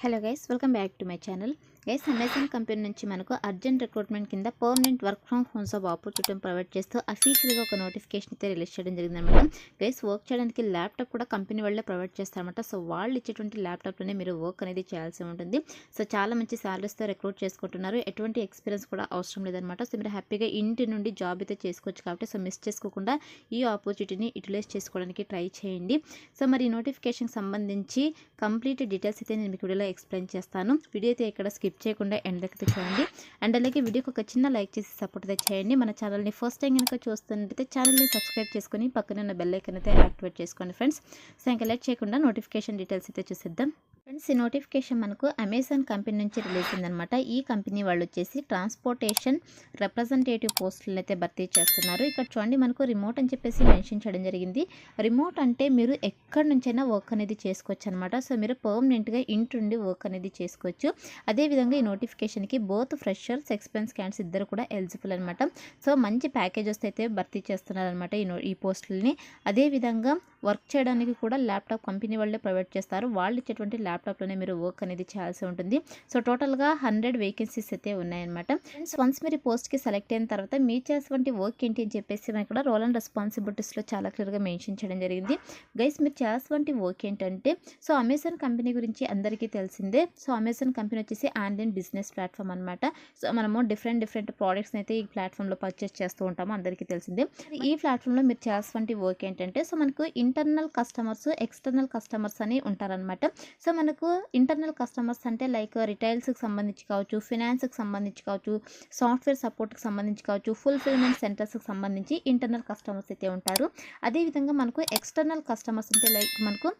Hello guys, welcome back to my channel. Guys, Amazon company నుంచి మనకు urgent recruitment కింద permanent work from home job opportunity provide చేస్తూ అఫీషియల్గా ఒక notification అయితే రిలీజ్ చేయడం జరిగిందనమాట. గైస్, వర్క్ చేయడానికి ల్యాప్టాప్ కూడా కంపెనీ వాళ్ళే ప్రొవైడ్ చేస్తారనమాట. సో వాళ్ళు ఇచ్చేటువంటి ల్యాప్టాప్లోనే మీరు వర్క్ అనేది చేయాల్సి ఉంటుంది. సో చాలా మంచి శాలరీస్తో రిక్రూట్ చేసుకుంటున్నారు. ఎటువంటి ఎక్స్పీరియన్స్ కూడా అవసరం లేదనమాట. సో మీరు హ్యాపీగా ఇంటి నుండి జాబ్ అయితే చేసుకోవచ్చు. కాబట్టి సో మిస్ చేసుకోకుండా ఈ ఆపర్చునిటీని యూటిలైజ్ చేసుకోవడానికి ట్రై చేయండి. సో మరి ఈ నోటిఫికేషన్కి సంబంధించి కంప్లీట్ డీటెయిల్స్ అయితే నేను మీకు వీడియోలో ఎక్స్ప్లెయిన్ చేస్తాను. వీడియో అయితే ఇక్కడ స్కిప్ చేయకుండా ఎండ్ దగ్గర చూడండి. అండ్ అలాగే వీడియోకి ఒక చిన్న లైక్ చేసి సపోర్ట్ అయితే చేయండి. మన ఛానల్ని ఫస్ట్ టైం కనుక చూస్తున్నట్టయితే ఛానల్ని సబ్స్క్రైబ్ చేసుకొని పక్కన ఉన్న బెల్ ఐకాన్ అయితే యాక్టివేట్ చేసుకోండి ఫ్రెండ్స్. సో ఇంకా లేట్ చేయకుండా నోటిఫికేషన్ డీటెయిల్స్ అయితే చూసేద్దాం. ఫ్రెండ్స్, ఈ నోటిఫికేషన్ మనకు అమెజాన్ కంపెనీ నుంచి రిలీజ్ అయిందనమాట. ఈ కంపెనీ వాళ్ళు వచ్చేసి ట్రాన్స్పోర్టేషన్ రిప్రజెంటేటివ్ పోస్టులను అయితే భర్తీ చేస్తున్నారు. ఇక్కడ చూడండి, మనకు రిమోట్ అని చెప్పేసి మెన్షన్ చేయడం జరిగింది. రిమోట్ అంటే మీరు ఎక్కడి నుంచైనా వర్క్ అనేది చేసుకోవచ్చు అనమాట. సో మీరు పర్మనెంట్గా ఇంటి నుండి వర్క్ అనేది చేసుకోవచ్చు. అదేవిధంగా ఈ నోటిఫికేషన్కి బోత్ ఫ్రెషర్స్, ఎక్స్పీరియన్స్ క్యాండిడేట్స్ ఇద్దరు కూడా ఎలిజిబుల్ అనమాట. సో మంచి ప్యాకేజెస్ అయితే భర్తీ చేస్తున్నారనమాట ఈ పోస్టులని. అదేవిధంగా వర్క్ చేయడానికి కూడా ల్యాప్టాప్ కంపెనీ వాళ్ళే ప్రొవైడ్ చేస్తారు. వాళ్ళు ఇచ్చేటువంటి ల్యాప్టాప్లోనే మీరు వర్క్ అనేది చేయాల్సి ఉంటుంది. సో టోటల్గా 100 వేకెన్సీస్ అయితే ఉన్నాయన్నమాట. ఫ్రెండ్స్, వన్స్ మీరు పోస్ట్కి సెలెక్ట్ అయిన తర్వాత మీరు చేసేటువంటి వర్క్ ఏంటి అని చెప్పేసి మనకి ఇక్కడ రోల్ అండ్ రెస్పాన్సిబిలిటీస్లో చాలా క్లియర్గా మెన్షన్ చేయడం జరిగింది. గైస్, మీరు చేసేటువంటి వర్క్ ఏంటంటే, సో అమెజాన్ కంపెనీ గురించి అందరికీ తెలిసిందే. సో అమెజాన్ కంపెనీ వచ్చేసి ఆన్లైన్ బిజినెస్ ప్లాట్ఫామ్ అనమాట. సో మనము డిఫరెంట్ ప్రోడక్ట్స్ని అయితే ఈ ప్లాట్ఫామ్లో పర్చేస్ చేస్తూ ఉంటాము, అందరికీ తెలిసిందే. ఈ ప్లాట్ఫామ్లో మీరు చేసేటువంటి వర్క్ ఏంటంటే, సో మనకు ఇంటర్నల్ కస్టమర్స్, ఎక్స్టర్నల్ కస్టమర్స్ అని ఉంటారనమాట. సో మనకు ఇంటర్నల్ కస్టమర్స్ అంటే లైక్ రిటైల్స్కి సంబంధించి కావచ్చు, ఫినాన్స్కి సంబంధించి కావచ్చు, సాఫ్ట్వేర్ సపోర్ట్కి సంబంధించి కావచ్చు, ఫుల్ఫిల్మెంట్ సెంటర్స్కి సంబంధించి ఇంటర్నల్ కస్టమర్స్ అయితే ఉంటారు. అదేవిధంగా మనకు ఎక్స్టర్నల్ కస్టమర్స్ అంటే లైక్ మనకు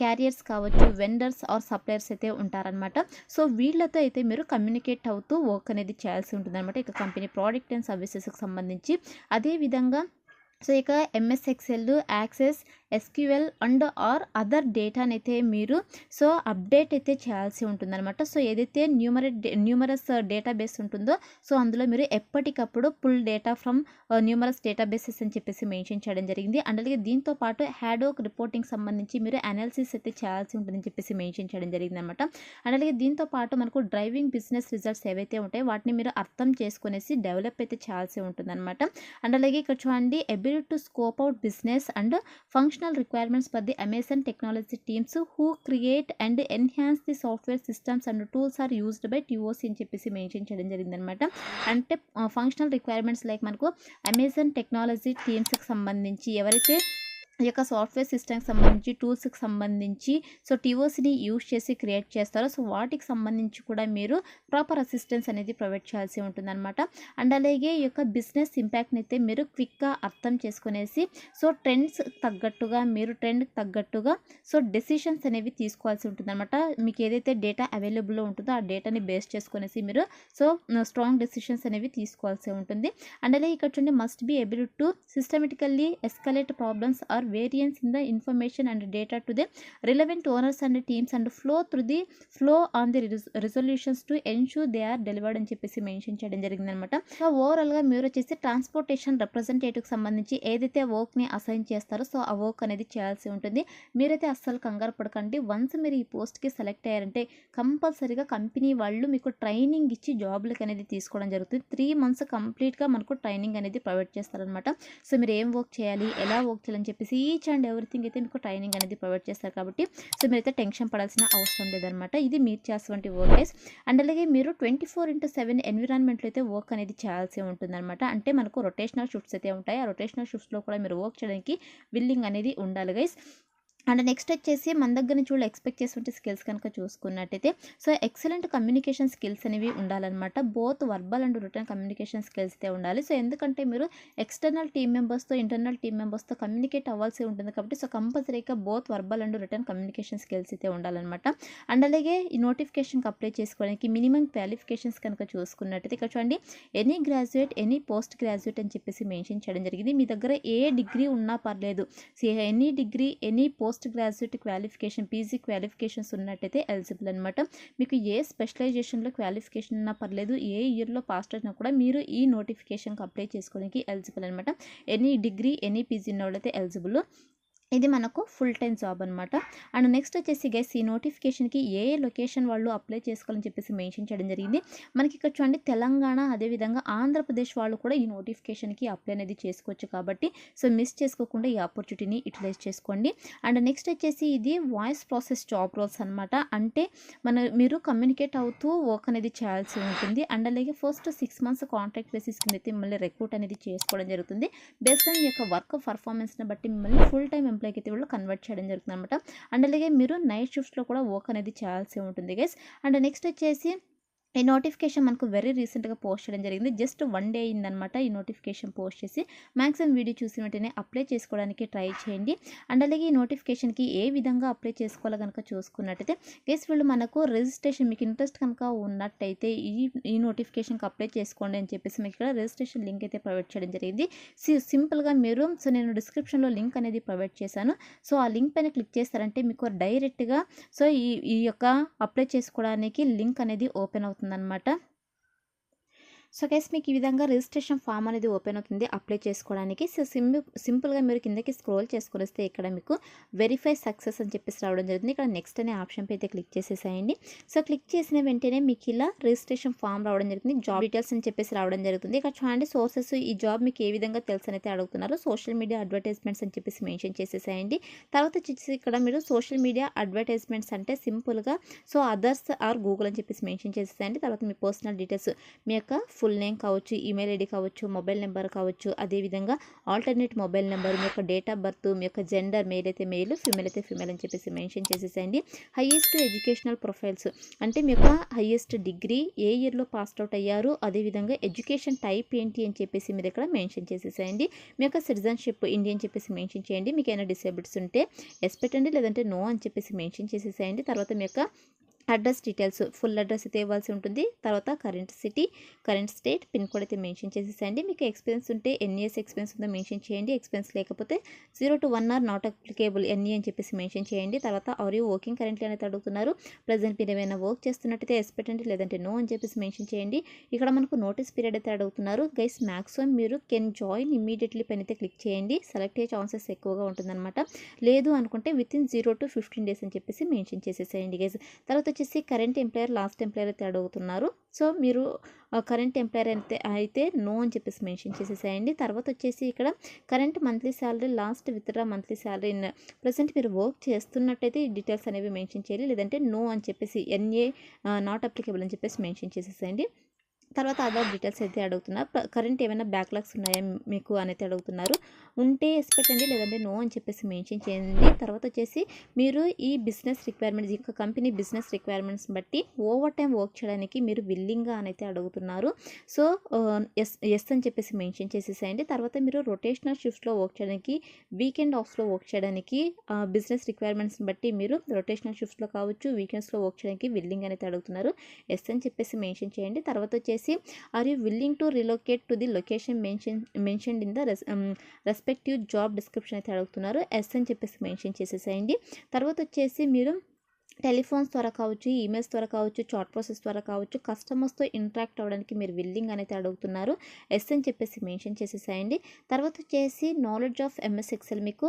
క్యారియర్స్ కావచ్చు, వెండర్స్ ఆర్ సప్లయర్స్ అయితే ఉంటారనమాట. సో వీళ్ళతో అయితే మీరు కమ్యూనికేట్ అవుతూ వర్క్ అనేది చేయాల్సి ఉంటుంది అనమాట, ఇక కంపెనీ ప్రోడక్ట్ అండ్ సర్వీసెస్కి సంబంధించి. అదేవిధంగా సో ఇక MS Excel, access, SQL and or other డేటాని అయితే మీరు సో అప్డేట్ అయితే చేయాల్సి ఉంటుందన్నమాట. సో ఏదైతే న్యూమరస్ డేటాబేస్ ఉంటుందో, సో అందులో మీరు ఎప్పటికప్పుడు pull data from numerous databases అని చెప్పేసి మెన్షన్ చేయడం జరిగింది. అండ్ అలాగే దీంతో పాటు హ్యాడోక్ రిపోర్టింగ్ సంబంధించి మీరు అనాలిసిస్ అయితే చేయాల్సి ఉంటుందని చెప్పేసి మెన్షన్ చేయడం జరిగింది అనమాట. అండ్ అలాగే దీంతో పాటు మనకు డ్రైవింగ్ బిజినెస్ రిజల్ట్స్ ఏవైతే ఉంటాయో వాటిని మీరు అర్థం చేసుకునేసి డెవలప్ అయితే చేయాల్సి ఉంటుందన్నమాట. అండ్ అలాగే ఇక్కడ చూడండి, to scope out business and functional requirements for the Amazon technology teams who create and enhance the software systems and tools are used by TOC అని చెప్పేసి మెన్షన్ చేయడం జరిగిందనమాట. అంటే ఫంక్షనల్ రిక్వైర్మెంట్స్ లైక్ మనకు అమెజాన్ టెక్నాలజీ టీమ్స్కి సంబంధించి ఎవరైతే ఈ యొక్క సాఫ్ట్వేర్ సిస్టమ్కి సంబంధించి, టూల్స్కి సంబంధించి సో టీఓసిని యూజ్ చేసి క్రియేట్ చేస్తారో సో వాటికి సంబంధించి కూడా మీరు ప్రాపర్ అసిస్టెన్స్ అనేది ప్రొవైడ్ చేయాల్సి ఉంటుందన్నమాట. అండ్ అలాగే ఈ యొక్క బిజినెస్ ఇంపాక్ట్ని అయితే మీరు క్విక్గా అర్థం చేసుకునేసి సో ట్రెండ్కి తగ్గట్టుగా సో డెసిషన్స్ అనేవి తీసుకోవాల్సి ఉంటుందన్నమాట. మీకు ఏదైతే డేటా అవైలబుల్లో ఉంటుందో ఆ డేటాని బేస్ చేసుకునేసి మీరు సో స్ట్రాంగ్ డెసిషన్స్ అనేవి తీసుకోవాల్సి ఉంటుంది. అండ్ అలాగే ఇక్కడ చూడండి, must be able to systematically escalate problems or variance in the information and data to the relevant owners and teams and flow on the resolutions to ensure they are delivered అని చెప్పేసి mention చేయడం జరిగింది అనమాట. So ఓవరాల్గా మీరు వచ్చేసి transportation రిప్రజెంటేటివ్కి సంబంధించి ఏదైతే వర్క్ని అసైన్ చేస్తారో సో ఆ వర్క్ అనేది చేయాల్సి ఉంటుంది. మీరైతే అస్సలు కంగారు పడకండి. వన్స్ మీరు ఈ పోస్ట్కి సెలెక్ట్ అయ్యారంటే కంపల్సరీగా కంపెనీ వాళ్ళు మీకు ట్రైనింగ్ ఇచ్చి జాబ్లకి అనేది తీసుకోవడం జరుగుతుంది. 3 months కంప్లీట్గా మనకు ట్రైనింగ్ అనేది ప్రొవైడ్ చేస్తారనమాట. సో మీరు ఏం వర్క్ చేయాలి, ఎలా వర్క్ చేయాలని చెప్పేసి ఈచ్ అండ్ ఎవ్రీథింగ్ అయితే మీకు ట్రైనింగ్ అనేది ప్రొవైడ్ చేస్తారు. కాబట్టి సో మీరైతే టెన్షన్ పడాల్సిన అవసరం లేదనమాట. ఇది మీరు చేసేటువంటి వర్క్. అండ్ అలాగే మీరు 24/7 ఎన్విరాన్మెంట్లో అయితే వర్క్ అనేది చేయాల్సి ఉంటుందన్నమాట. అంటే మనకు రొటేషనల్ షిఫ్ట్స్ అయితే ఉంటాయి. ఆ రొటేషనల్ షిఫ్ట్స్లో కూడా మీరు వర్క్ చేయడానికి విల్లింగ్ అనేది ఉండాలి గైస్. అండ్ నెక్స్ట్ వచ్చేసి మన దగ్గర నుంచి వాళ్ళు ఎక్స్పెక్ట్ చేసే స్కిల్స్ కనుక చూసుకున్నట్టయితే సో ఎక్సలెంట్ కమ్యూనికేషన్ స్కిల్స్ అనేవి ఉండాలన్నమాట. Both verbal and return communication skills అయితే ఉండాలి. సో ఎందుకంటే మీరు ఎక్స్టర్నల్ టీమ్ మెంబర్స్తో, ఇంటర్నల్ టీమ్ మెంబర్స్తో కమ్యూనికేట్ అవ్వాల్సి ఉంటుంది. కాబట్టి సో కంపల్సరీగా both verbal and return communication skills అయితే ఉండాలన్నమాట. అండ్ అలాగే ఈ నోటిఫికేషన్కి అప్లై చేసుకోవడానికి మినిమం క్వాలిఫికేషన్స్ కనుక చూసుకున్నట్టయితే ఇక్కడ చూడండి, any graduate, any post graduate అని చెప్పేసి మెన్షన్ చేయడం జరిగింది. మీ దగ్గర ఏ డిగ్రీ ఉన్నా పర్లేదు. Any degree, any post graduate qualification, PG qualifications ఉన్నట్టయితే ఎలిజిబుల్ అనమాట. మీకు ఏ స్పెషలైజేషన్లో క్వాలిఫికేషన్ ఉన్నా పర్లేదు, ఏ ఇయర్లో పాస్ అయినా కూడా మీరు ఈ నోటిఫికేషన్కి అప్లై చేసుకోవడానికి ఎలిజిబుల్ అనమాట. ఎనీ డిగ్రీ, ఎనీ పీజీ ఉన్న వాళ్ళైతే ఎలిజిబుల్. ఇది మనకు ఫుల్ టైమ్ జాబ్ అనమాట. అండ్ నెక్స్ట్ వచ్చేసి గైస్ ఈ నోటిఫికేషన్‌కి ఏ లొకేషన్ వాళ్ళు అప్లై చేసుకోవాలని చెప్పేసి మెన్షన్ చేయడం జరిగింది. మనకి ఇక్కడ చూడండి తెలంగాణ అదేవిధంగా ఆంధ్రప్రదేశ్ వాళ్ళు కూడా ఈ నోటిఫికేషన్‌కి అప్లై అనేది చేసుకోవచ్చు కాబట్టి మిస్ చేసుకోకుండా ఈ ఆపర్చునిటీని యుటిలైజ్ చేసుకోండి. అండ్ నెక్స్ట్ వచ్చేసి ఇది వాయిస్ ప్రాసెస్ జాబ్ రోల్స్ అనమాట. అంటే మీరు కమ్యూనికేట్ అవుతూ వర్క్ అనేది చేయాల్సి ఉంటుంది. అండ్ అలాగే ఫస్ట్ 6 మంత్స్ కాంట్రాక్ట్ బేసిస్ కింద అయితే మిమ్మల్ని రిక్రూట్ అనేది చేసుకోవడం జరుగుతుంది. బేస్డ్ ఆన్ మీ యొక్క వర్క్ పర్ఫార్మెన్స్‌ని బట్టి మిమ్మల్ని ఫుల్ టైమ్ ఎంప్లాయ్‌కి అయితే వీళ్ళు కన్వర్ట్ చేయడం జరుగుతుందనమాట. అండ్ అలాగే మీరు నైట్ షిఫ్ట్స్‌లో కూడా వర్క్ అనేది చేయాల్సి ఉంటుంది గైస్. అండ్ నెక్స్ట్ వచ్చేసి ఈ నోటిఫికేషన్ మనకు వెరీ రీసెంట్‌గా పోస్ట్ చేయడం జరిగింది. జస్ట్ 1 డే అయిందనమాట ఈ నోటిఫికేషన్ పోస్ట్ చేసి. మాక్సిమం వీడియో చూసిన వెంటనే అప్లై చేసుకోవడానికి ట్రై చేయండి. అండ్ అలాగే ఈ నోటిఫికేషన్‌కి ఏ విధంగా అప్లై చేసుకోవాలో గనుక చూసుకున్నట్టయితే గైస్ వీళ్ళు మనకు రిజిస్ట్రేషన్ మీకు ఇంట్రెస్ట్ కనుక ఉన్నట్టయితే ఈ నోటిఫికేషన్‌కి అప్లై చేసుకోండి అని చెప్పేసి మీకు ఇక్కడ రిజిస్ట్రేషన్ లింక్ అయితే ప్రొవైడ్ చేయడం జరిగింది. సింపుల్‌గా మీరు నేను డిస్క్రిప్షన్‌లో లింక్ అనేది ప్రొవైడ్ చేశాను. ఆ లింక్ పైన క్లిక్ చేస్తారంటే మీకు డైరెక్ట్‌గా ఈ యొక్క అప్లై చేసుకోవడానికి లింక్ అనేది ఓపెన్ అవుతుందనమాట. గైస్ మీకు ఈ విధంగా రిజిస్ట్రేషన్ ఫామ్ అనేది ఓపెన్ అవుతుంది అప్లై చేసుకోవడానికి. సింపుల్గా మీరు కిందకి స్క్రోల్ చేసుకొని వస్తే ఇక్కడ మీకు వెరిఫై సక్సెస్ అని చెప్పేసి రావడం జరుగుతుంది. ఇక్కడ నెక్స్ట్ అనే ఆప్షన్ అయితే క్లిక్ చేసేసేయండి. క్లిక్ చేసిన వెంటనే మీకు ఇలా రిజిస్ట్రేషన్ ఫామ్ రావడం జరుగుతుంది. జాబ్ డీటెయిల్స్ అని చెప్పేసి రావడం జరుగుతుంది. ఇక్కడ చూడండి సోర్సెస్ ఈ జాబ్ మీకు ఏ విధంగా తెలుసు అయితే అడుగుతున్నారు. సోషల్ మీడియా అడ్వర్టైజ్మెంట్స్ అని చెప్పేసి మెన్షన్ చేసేసేయండి. తర్వాత వచ్చేసి ఇక్కడ మీరు సోషల్ మీడియా అడ్వర్టైజ్మెంట్స్ అంటే సింపుల్గా అదర్స్ ఆర్ గూగుల్ అని చెప్పేసి మెన్షన్ చేసేసేయండి. తర్వాత మీ పర్సనల్ డీటెయిల్స్ మీ యొక్క ఫుల్ నేమ్ కావచ్చు, ఈమెయిల్ ఐడి కావచ్చు, మొబైల్ నెంబర్ కావచ్చు, అదేవిధంగా ఆల్టర్నేట్ మొబైల్ నెంబర్, మీ యొక్క డేట్ ఆఫ్ బర్త్, మీ యొక్క జెండర్ మెయిల్ అయితే మెయిల్, ఫీమేల్ అయితే ఫీమేల్ అని చెప్పేసి మెన్షన్ చేసేసేయండి. హైయెస్ట్ ఎడ్యుకేషనల్ ప్రొఫైల్స్ అంటే మీ యొక్క హైయెస్ట్ డిగ్రీ ఏ ఇయర్లో పాస్డ్ అవుట్ అయ్యారు, అదేవిధంగా ఎడ్యుకేషన్ టైప్ ఏంటి అని చెప్పేసి మీరు ఇక్కడ మెన్షన్ చేసేసేయండి. మీ యొక్క సిటిజన్షిప్ ఇండియా అని చెప్పేసి మెన్షన్ చేయండి. మీకు ఏమైనా డిసేబుల్స్ ఉంటే ఎస్ పెట్టండి, లేదంటే నో అని చెప్పేసి మెన్షన్ చేసేసేయండి. తర్వాత మీ యొక్క అడ్రస్ డీటెయిల్స్ ఫుల్ అడ్రస్ అయితే ఇవ్వాల్సి ఉంటుంది. తర్వాత current city, current state, pin code అయితే మెన్షన్ చేసేసేయండి. మీకు ఎక్స్పీరియన్స్ ఉంటే ఎన్ని ఇయర్స్ ఎక్స్పీరియన్స్ ఉందో మెన్షన్ చేయండి. ఎక్స్పీరియన్స్ లేకపోతే 0 to 1 ఆర్ నాట్ అప్లికేబుల్ ఎన్ని అని చెప్పేసి మెన్షన్ చేయండి. తర్వాత ఆర్ యూ వర్కింగ్ కరెంట్లీ అనేది అడుగుతున్నారు. ప్రజెంట్ మీరు ఏమైనా వర్క్ చేస్తున్నట్టయితే ఎస్ పెట్టండి, లేదంటే నో అని చెప్పేసి మెన్షన్ చేయండి. ఇక్కడ మనకు నోటీస్ పీరియడ్ అయితే అడుగుతున్నారు. గైస్ మ్యాక్సిమం మీరు కెన్ జాయిన్ ఇమీడియట్లీ పైన అయితే క్లిక్ చేయండి. సెలెక్ట్ అయ్యే ఛాన్సెస్ ఎక్కువగా ఉంటుందన్నమాట. లేదు అనుకుంటే వితిన్ 0 to 15 days అని చెప్పేసి మెన్షన్ చేసేసేయండి గైస్. తర్వాత వచ్చేసి కరెంట్ ఎంప్లాయర్ లాస్ట్ ఎంప్లాయర్ అయితే అడుగుతున్నారు. మీరు కరెంట్ ఎంప్లాయర్ అయితే నో అని చెప్పేసి మెన్షన్ చేసేసేయండి. తర్వాత వచ్చేసి ఇక్కడ current monthly salary, last withdraw monthly salary present మీరు వర్క్ చేస్తున్నట్టయితే ఈ డీటెయిల్స్ అనేవి మెన్షన్ చేయాలి. లేదంటే నో అని చెప్పేసి ఎన్ఏ నాట్ అప్లికేబుల్ అని చెప్పేసి మెన్షన్ చేసేసేయండి. తర్వాత అదర్ డీటెయిల్స్ అయితే అడుగుతున్నారు. కరెంట్ ఏమైనా బ్యాక్లాగ్స్ ఉన్నాయా మీకు అనేది అడుగుతున్నారు. ఉంటే ఎస్ పెట్టండి, లేదంటే నో అని చెప్పేసి మెన్షన్ చేయండి. తర్వాత వచ్చేసి మీరు ఈ బిజినెస్ రిక్వైర్మెంట్స్ యొక్క కంపెనీ బిజినెస్ రిక్వైర్మెంట్స్ బట్టి ఓవర్ టైం వర్క్ చేయడానికి మీరు విల్లింగ్గా అని అయితే అడుగుతున్నారు. ఎస్ అని చెప్పేసి మెన్షన్ చేసేసేయండి. తర్వాత మీరు రొటేషనల్ షిఫ్ట్లో వర్క్ చేయడానికి, వీకెండ్ ఆఫ్స్లో వర్క్ చేయడానికి బిజినెస్ రిక్వైర్మెంట్స్ని బట్టి మీరు రొటేషనల్ షిఫ్ట్లో కావచ్చు, వీకెండ్స్లో వర్క్ చేయడానికి విల్లింగ్ అనేది అడుగుతున్నారు. ఎస్ అని చెప్పేసి మెన్షన్ చేయండి. తర్వాత వచ్చేసి are you willing to relocate to the location mentioned in the respective job description అయితే అడుగుతున్నారు. ఎస్ అని చెప్పేసి మెన్షన్ చేసేసేయండి. తర్వాత వచ్చేసి మీరు టెలిఫోన్స్ ద్వారా కావచ్చు, ఈమెయిల్స్ ద్వారా కావచ్చు, చాట్ ప్రాసెస్ ద్వారా కావచ్చు, కస్టమర్స్తో ఇంటరాక్ట్ అవ్వడానికి మీరు విల్లింగ్ అనేది అడుగుతున్నారు. ఎస్ అని చెప్పేసి మెన్షన్ చేసేసేయండి. తర్వాత వచ్చేసి నాలెడ్జ్ ఆఫ్ ఎంఎస్ ఎక్సెల్ మీకు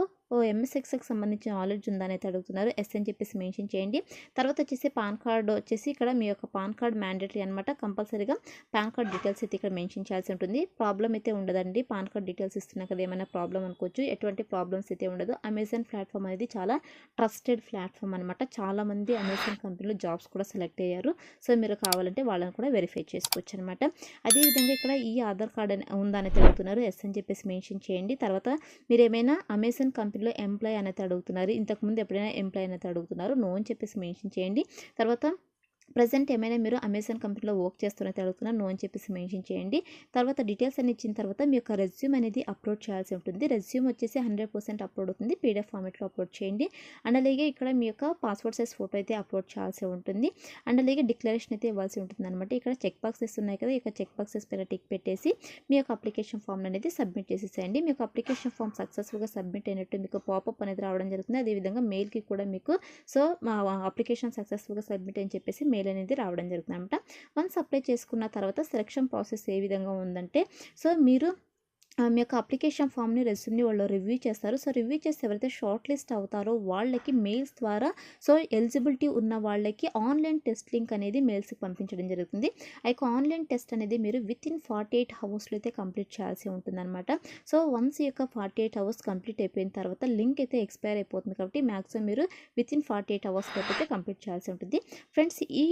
ఎంఎస్ ఎక్సెల్కి సంబంధించిన నాలెడ్జ్ ఉందని అయితే అడుగుతున్నారు. ఎస్ అని చెప్పేసి మెన్షన్ చేయండి. తర్వాత వచ్చేసి పాన్ కార్డ్ వచ్చేసి ఇక్కడ మీ యొక్క పాన్ కార్డ్ మ్యాండేటరీ అనమాట. కంపల్సరీగా పాన్ కార్డ్ డీటెయిల్స్ అయితే ఇక్కడ మెన్షన్ చేయాల్సి ఉంటుంది. ప్రాబ్లం అయితే ఉండదండి. పాన్ కార్డ్ డీటెయిల్స్ ఇస్తున్నా కదా ఏమైనా ప్రాబ్లం అనుకోవచ్చు. ఎటువంటి ప్రాబ్లమ్స్ అయితే ఉండదు. అమెజాన్ ప్లాట్ఫామ్ అనేది చాలా ట్రస్టెడ్ ప్లాట్ఫామ్ అనమాట. చాలామంది అమెజాన్ కంపెనీలో జాబ్స్ కూడా సెలెక్ట్ అయ్యారు. మీరు కావాలంటే వాళ్ళని కూడా వెరిఫై చేసుకోవచ్చు అనమాట. అదేవిధంగా ఇక్కడ ఈ ఆధార్ కార్డ్ ఉందని అడుగుతున్నారు. ఎస్ అని చెప్పేసి మెన్షన్ చేయండి. తర్వాత మీరు ఏమైనా అమెజాన్ కంపెనీలో ఎంప్లాయ్ అనేది అడుగుతున్నారు. ఇంతకుముందు ఎప్పుడైనా ఎంప్లాయ్ అనేది అడుగుతున్నారు. నో అని చెప్పేసి మెన్షన్ చేయండి. తర్వాత ప్రజెంట్ ఏమైనా మీరు అమెజాన్ కంపెనీలో వర్క్ చేస్తున్నట్టు అడుగుతున్నారు. నో అని చెప్పేసి మెన్షన్ చేయండి. తర్వాత డీటెయిల్స్ అన్ని ఇచ్చిన తర్వాత మీ యొక్క రెజ్యూమ్ అనేది అప్లోడ్ చేయాల్సి ఉంటుంది. రెజ్యూమ్ వచ్చేసి 100% అప్లోడ్ అవుతుంది. పీడిఎఫ్ ఫార్మేట్లో అప్లోడ్ చేయండి. అండ్ అలాగే ఇక్కడ మీ యొక్క పాస్పోర్ట్ సైజ్ ఫోటో అయితే అప్లోడ్ చేయాల్సి ఉంటుంది. అండ్ అలాగే డిక్లరేషన్ అయితే ఇవ్వాల్సి ఉంటుంది అనమాట. ఇక్కడ చెక్ బాక్సెస్ ఉన్నాయి కదా, ఇక చెక్ బాక్సెస్ పైన టిక్ పెట్టేసి మీ యొక్క అప్లికేషన్ ఫామ్ అనేది సబ్మిట్ చేసేసేయండి. మీ యొక్క అప్లికేషన్ ఫామ్ సక్సెస్ఫుల్గా సబ్మిట్ అయినట్టు మీకు పాపప్ అనేది రావడం జరుగుతుంది. అదేవిధంగా మెయిల్కి కూడా మీకు మా అప్లికేషన్ సక్సెస్ఫుల్గా సబ్మిట్ అని చెప్పేసి మెయిల్ అనేది రావడం జరుగుతుంది అనమాట. వన్స్ అప్లై చేసుకున్న తర్వాత సెలక్షన్ ప్రాసెస్ ఏ విధంగా ఉందంటే మీరు మీ యొక్క అప్లికేషన్ ఫామ్ని రెజ్యూమ్ని వాళ్ళు రివ్యూ చేస్తారు. సో రివ్యూ చేసి ఎవరైతే షార్ట్ లిస్ట్ అవుతారో వాళ్ళకి మెయిల్స్ ద్వారా సో ఎలిజిబిలిటీ ఉన్న వాళ్ళకి ఆన్లైన్ టెస్ట్ లింక్ అనేది మెయిల్స్కి పంపించడం జరుగుతుంది. ఆ యొక్క ఆన్లైన్ టెస్ట్ అనేది మీరు వితిన్ 48 అవర్స్లో అయితే కంప్లీట్ చేయాల్సి ఉంటుందన్నమాట. సో వన్స్ ఈ యొక్క 48 అవర్స్ కంప్లీట్ అయిపోయిన తర్వాత లింక్ అయితే ఎక్స్పైర్ అయిపోతుంది కాబట్టి మ్యాక్సిమం మీరు వితిన్ 48 అవర్స్ లోపు అయితే కంప్లీట్ చేయాల్సి ఉంటుంది. ఫ్రెండ్స్ ఈ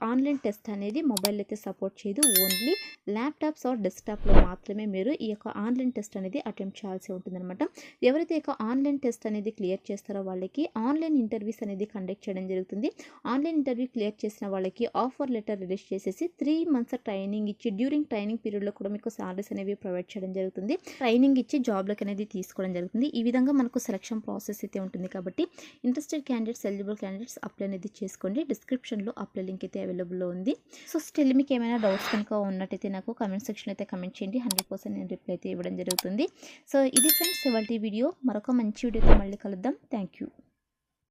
ఆన్లైన్ టెస్ట్ అనేది మొబైల్ అయితే సపోర్ట్ చేయదు. ఓన్లీ ల్యాప్టాప్స్ ఆర్ డెస్క్టాప్లో మాత్రమే మీరు ఈ యొక్క ఆన్లైన్ టెస్ట్ అనేది అటెంప్ట్ చేయాల్సి ఉంటుందన్నమాట. ఎవరైతే ఇక ఆన్లైన్ టెస్ట్ అనేది క్లియర్ చేస్తారో వాళ్ళకి ఆన్లైన్ ఇంటర్వ్యూస్ అనేది కండక్ట్ చేయడం జరుగుతుంది. ఆన్లైన్ ఇంటర్వ్యూ క్లియర్ చేసిన వాళ్ళకి ఆఫర్ లెటర్ రిలీజ్ చేసేసి 3 మంత్స్ ట్రైనింగ్ ఇచ్చి డ్యూరింగ్ ట్రైనింగ్ పీరియడ్లో కూడా మీకు సాలరీస్ అనేవి ప్రొవైడ్ చేయడం జరుగుతుంది. ట్రైనింగ్ ఇచ్చి జాబ్లకు అనేది తీసుకోవడం జరుగుతుంది. ఈ విధంగా మనకు సెలక్షన్ ప్రాసెస్ అయితే ఉంటుంది కాబట్టి interested candidates, eligible candidates apply అనేది చేసుకోండి. డిస్క్రిప్షన్లో అప్లై లింక్ అయితే అవైలబుల్లో ఉంది. సో స్టిల్ మీకు ఏమైనా డౌట్స్ కనుక ఉన్నట్టయితే నాకు కమెంట్ సెక్షన్ అయితే కమెంట్ చేయండి. 100% నేను రిప్లై అయితే ఇవ్వడం జరుగుతుంది. సో ఇది ఫ్రెండ్స్ ఇవాల్టి వీడియో. మరొక మంచి వీడియోతో మళ్ళీ కలుద్దాం. Thank you.